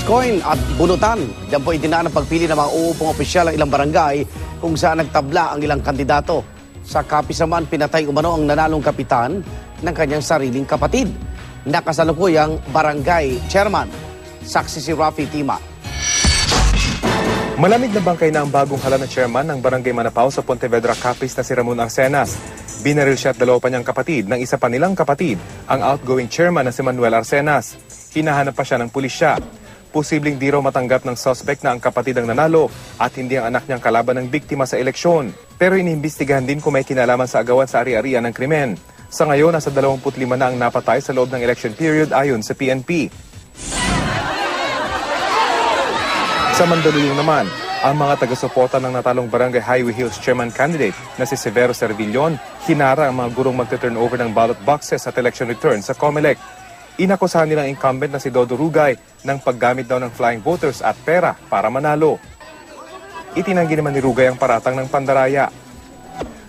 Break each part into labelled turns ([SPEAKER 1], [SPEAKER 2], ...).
[SPEAKER 1] Coin at bunutan. Diyan po itinaan ang pagpili ng mga uupong opisyal ng ilang barangay kung saan nagtabla ang ilang kandidato. Sa Capiz naman, pinatay umano ang nanalong kapitan ng kanyang sariling kapatid. Nakasalukuyang barangay chairman. Saksi si Rafi Tima.
[SPEAKER 2] Malamig na bangkay na ang bagong hala na chairman ng Barangay Manapao sa Pontevedra Capiz na si Ramon Arcenas. Binaril siya at dalawa pa niyang kapatid ng isa pa nilang kapatid, ang outgoing chairman na si Manuel Arcenas. Hinahanap pa siya ng pulisya. Posibleng di raw matanggap ng suspect na ang kapatid ang nanalo at hindi ang anak niyang kalaban ng biktima sa eleksyon. Pero iniimbestigahan din kung may kinalaman sa agawan sa ari-arian ng krimen. Sa ngayon, nasa 25 na ang napatay sa loob ng election period ayon sa PNP. Sa Mandaluyong naman, ang mga taga-suporta ng natalong Barangay Highway Hills chairman candidate na si Severo Servillon hinara ang mga gurong magte-turnover ng ballot boxes at election return sa COMELEC. Inakusahan nilang incumbent na si Dodo Rugay ng paggamit daw ng flying voters at pera para manalo. Itinanggi naman ni Rugay ang paratang ng pandaraya.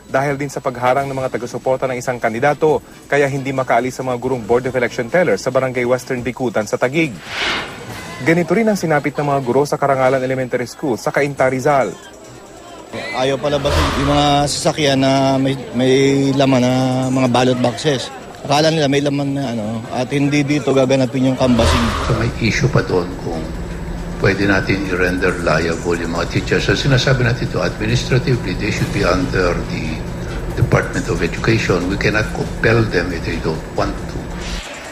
[SPEAKER 2] Dahil din sa pagharang ng mga taga-suporta ng isang kandidato, kaya hindi makaalis sa mga gurong Board of Election Tellers sa Barangay Western Bikutan sa Taguig. Ganito rin ang sinapit ng mga guro sa Karangalan Elementary School sa Cainta, Rizal.
[SPEAKER 3] Ayaw palabas yung mga sasakyan na may laman na mga ballot boxes. Akala nila may laman na at hindi dito gaganapin yung canvassing.
[SPEAKER 4] So may issue pa doon kung pwede natin i-render liable yung mga teachers. So sinasabi natin ito, administratively, they should be under the Department of Education. We cannot compel them if they don't want to.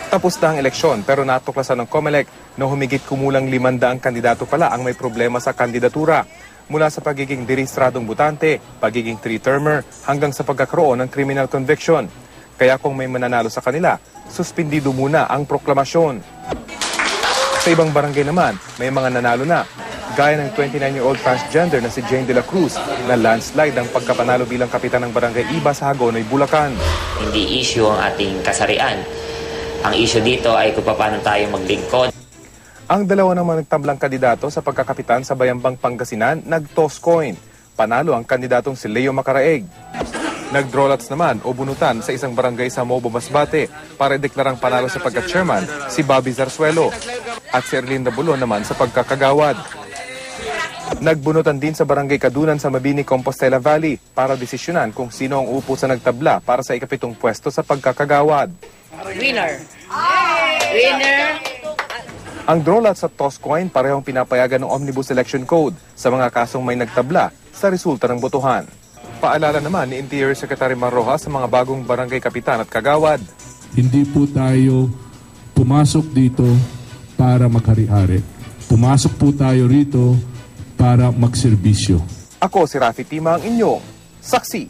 [SPEAKER 2] Tapos na ang eleksyon pero natuklasan ng COMELEC na humigit kumulang 500 kandidato pala ang may problema sa kandidatura. Mula sa pagiging direstradong butante, pagiging three-termer, hanggang sa pagkakaroon ng criminal conviction. Kaya kung may mananalo sa kanila, suspindido muna ang proklamasyon. Sa ibang barangay naman, may mga nanalo na. Gaya ng 29-year-old transgender na si Jane de la Cruz na landslide ang pagkapanalo bilang kapitan ng Barangay Iba sa Hagonoy, Bulacan.
[SPEAKER 5] Hindi issue ang ating kasarian. Ang issue dito ay kung paano tayo maglingkod.
[SPEAKER 2] Ang dalawa naman nagtablang kandidato sa pagkakapitan sa Bayambang Pangasinan nag-toss coin. Panalo ang kandidatong si Leo Macaraeg. Nag-draw lots naman o bunutan sa isang barangay sa Mobo, Masbate para deklarang panalo sa pagka-chairman si Bobby Zarzuelo at si Erlinda Bulon naman sa pagkakagawad. Nagbunutan din sa barangay Kadunan sa Mabini, Compostela Valley para desisyonan kung sino ang upo sa nagtabla para sa ikapitong pwesto sa pagkakagawad.
[SPEAKER 6] Winner! Winner!
[SPEAKER 2] Ang draw lots at toss coin parehong pinapayagan ng Omnibus Election Code sa mga kasong may nagtabla sa resulta ng botohan. Paalala naman ni Interior Secretary Mar Rojas sa mga bagong barangay kapitan at kagawad.
[SPEAKER 7] Hindi po tayo pumasok dito para maghari-hari. Pumasok po tayo rito para magserbisyo.
[SPEAKER 2] Ako si Rafi Tima, ang inyong saksi.